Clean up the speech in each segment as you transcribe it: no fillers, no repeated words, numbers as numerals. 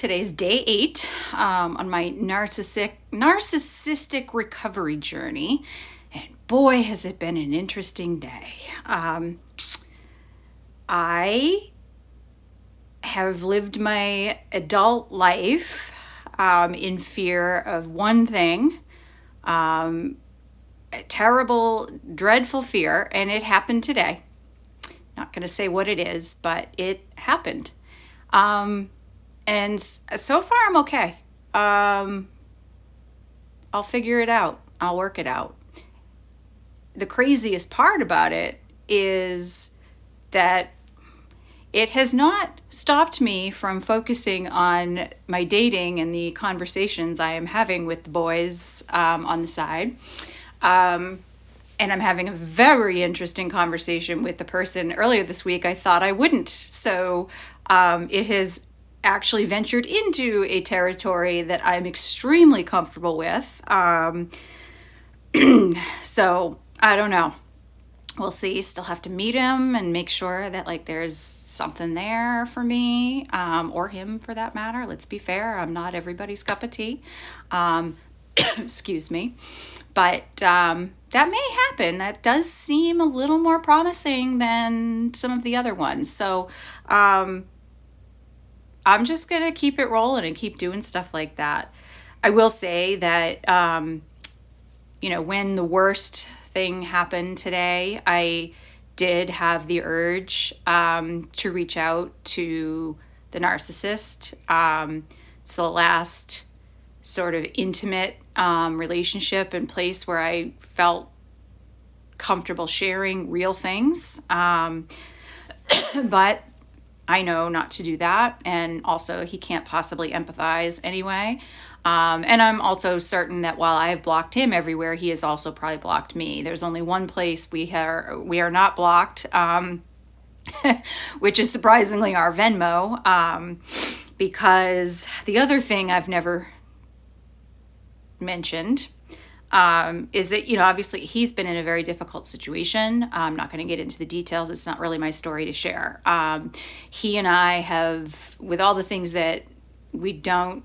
Today's day 8 on my narcissistic recovery journey. And boy, has it been an interesting day. I have lived my adult life in fear of one thing, a terrible, dreadful fear, and it happened today. Not going to say what it is, but it happened. And so far I'm okay. I'll figure it out. I'll work it out. The craziest part about it is that it has not stopped me from focusing on my dating and the conversations I am having with the boys on the side. And I'm having a very interesting conversation with the person earlier this week I thought I wouldn't. So it has actually ventured into a territory that I'm extremely comfortable with. So I don't know. We'll see. Still have to meet him and make sure that there's something there for me, or him for that matter. Let's be fair. I'm not everybody's cup of tea. Excuse me. But that may happen. That does seem a little more promising than some of the other ones. So I'm just going to keep it rolling and keep doing stuff like that. I will say that, when the worst thing happened today, I did have the urge to reach out to the narcissist. It's the last sort of intimate relationship and place where I felt comfortable sharing real things. But I know not to do that. And also he can't possibly empathize anyway. And I'm also certain that while I have blocked him everywhere, he has also probably blocked me. There's only one place we are not blocked, which is surprisingly our Venmo, because the other thing I've never mentioned is that, obviously he's been in a very difficult situation. I'm not going to get into the details. It's not really my story to share. He and I have, with all the things that we don't,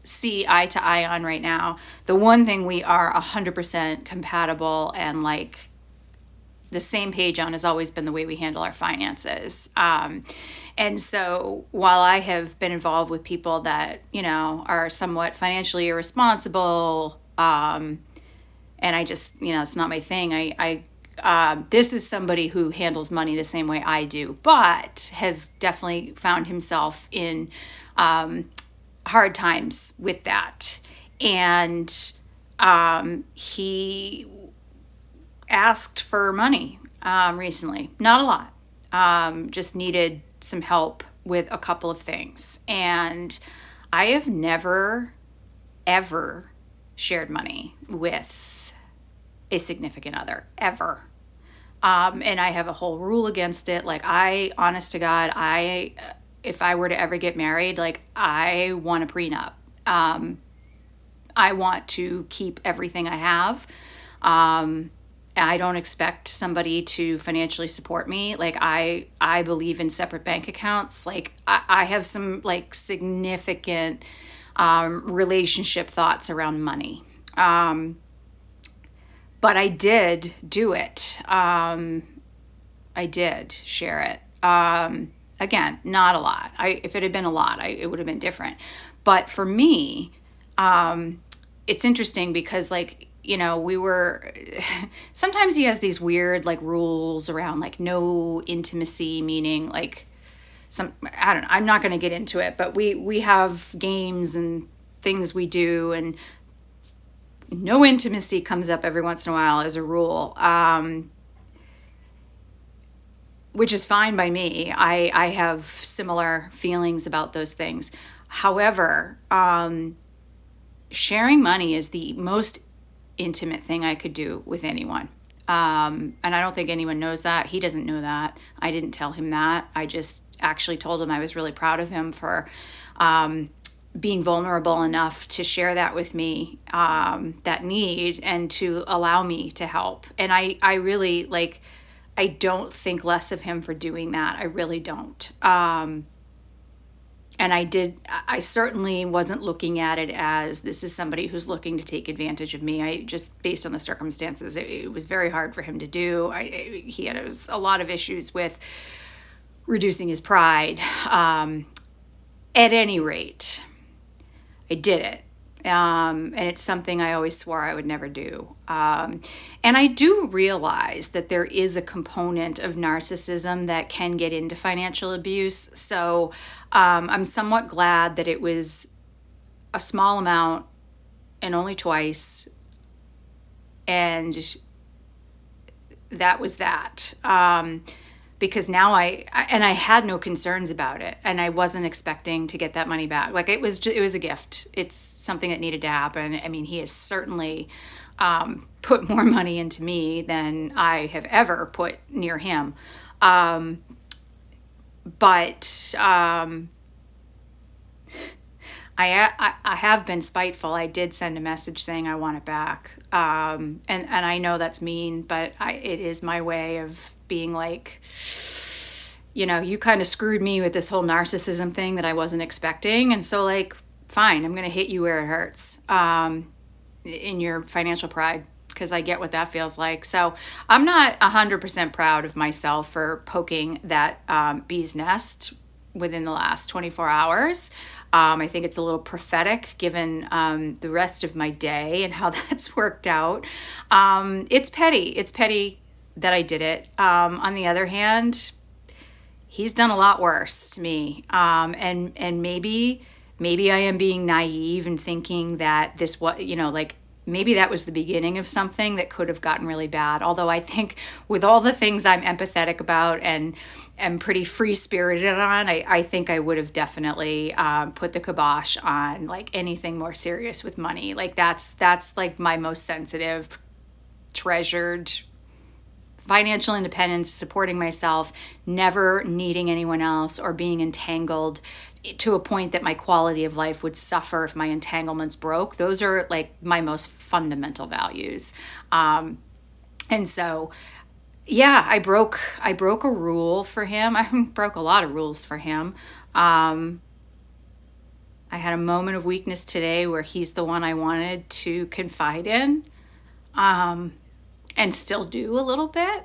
see eye to eye on right now, the one thing we are 100% compatible and the same page on has always been the way we handle our finances. And so while I have been involved with people that, are somewhat financially irresponsible, and I just, it's not my thing. This is somebody who handles money the same way I do, but has definitely found himself in hard times with that. And he asked for money recently. Not a lot. Just needed some help with a couple of things. And I have never, ever shared money with a significant other, ever. And I have a whole rule against it. Honest to God, if I were to ever get married, I want a prenup. I want to keep everything I have. I don't expect somebody to financially support me. I believe in separate bank accounts. I have some significant relationship thoughts around money. But I did do it. I did share it. Again, not a lot. If it had been a lot, it would have been different. But for me, it's interesting because we were, sometimes he has these weird rules around no intimacy, meaning I don't know, I'm not going to get into it, but we have games and things we do, and no intimacy comes up every once in a while as a rule. Which is fine by me. I have similar feelings about those things. However, sharing money is the most intimate thing I could do with anyone. And I don't think anyone knows that. He doesn't know that. I didn't tell him that. I just actually told him I was really proud of him for being vulnerable enough to share that with me, that need, and to allow me to help. And I really I don't think less of him for doing that. I really don't. And I certainly wasn't looking at it as this is somebody who's looking to take advantage of me. I just, based on the circumstances, it was very hard for him to do. He had a lot of issues with reducing his pride. At any rate, I did it. And it's something I always swore I would never do. And I do realize that there is a component of narcissism that can get into financial abuse. So I'm somewhat glad that it was a small amount and only twice. And that was that. Because now I had no concerns about it, and I wasn't expecting to get that money back. Like it was a gift. It's something that needed to happen. I mean, he has certainly put more money into me than I have ever put near him. But I have been spiteful. I did send a message saying I want it back. And I know that's mean, but it is my way of being like, you kind of screwed me with this whole narcissism thing that I wasn't expecting. And so like, fine, I'm going to hit you where it hurts, in your financial pride, because I get what that feels like. So I'm not 100% proud of myself for poking that bee's nest within the last 24 hours. I think it's a little prophetic given the rest of my day and how that's worked out. It's petty. It's petty that I did it. On the other hand, he's done a lot worse to me. And maybe I am being naive and thinking that this, maybe that was the beginning of something that could have gotten really bad. Although I think with all the things I'm empathetic about and pretty free-spirited on, I think I would have definitely put the kibosh on like anything more serious with money. Like that's like my most sensitive, treasured financial independence, supporting myself, never needing anyone else or being entangled to a point that my quality of life would suffer if my entanglements broke. Those are like my most fundamental values. And so, yeah, I broke a rule for him. I broke a lot of rules for him. I had a moment of weakness today where he's the one I wanted to confide in, and still do a little bit.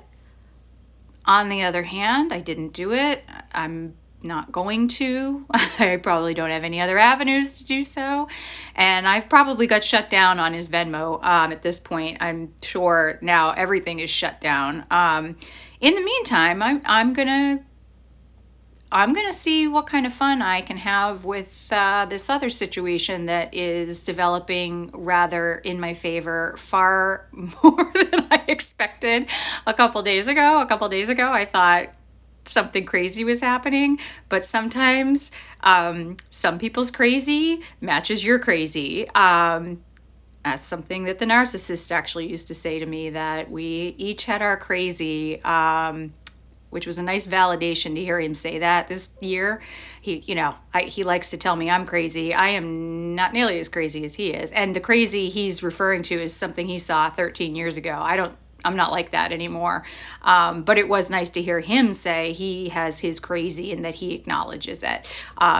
On the other hand, I didn't do it. I'm not going to. I probably don't have any other avenues to do so. And I've probably got shut down on his Venmo at this point. I'm sure now everything is shut down. In the meantime, I'm gonna see what kind of fun I can have with this other situation that is developing rather in my favor, far more than I expected a couple days ago. I thought something crazy was happening, but sometimes some people's crazy matches your crazy. That's something that the narcissist actually used to say to me, that we each had our crazy, which was a nice validation to hear him say that this year. He likes to tell me I'm crazy. I am not nearly as crazy as he is. And the crazy he's referring to is something he saw 13 years ago. I'm not like that anymore. But it was nice to hear him say he has his crazy and that he acknowledges it.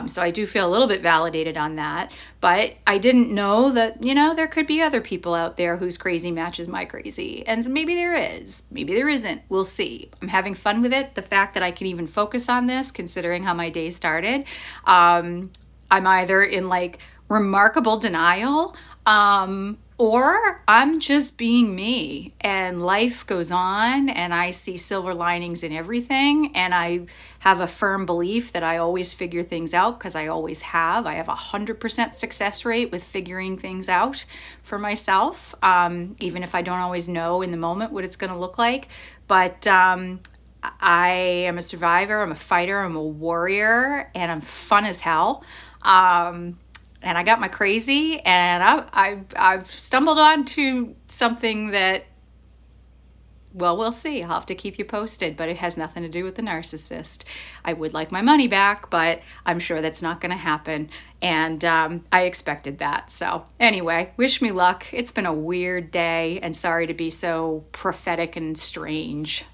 So I do feel a little bit validated on that. But I didn't know that, there could be other people out there whose crazy matches my crazy. And maybe there is. Maybe there isn't. We'll see. I'm having fun with it. The fact that I can even focus on this, considering how my day started. I'm either in like remarkable denial, or I'm just being me, and life goes on, and I see silver linings in everything, and I have a firm belief that I always figure things out, because I always have. I have 100% success rate with figuring things out for myself, even if I don't always know in the moment what it's going to look like. But I am a survivor, I'm a fighter, I'm a warrior, and I'm fun as hell. And I got my crazy, and I've stumbled onto something that, well, we'll see. I'll have to keep you posted, but it has nothing to do with the narcissist. I would like my money back, but I'm sure that's not going to happen, and I expected that. So anyway, wish me luck. It's been a weird day, and sorry to be so prophetic and strange.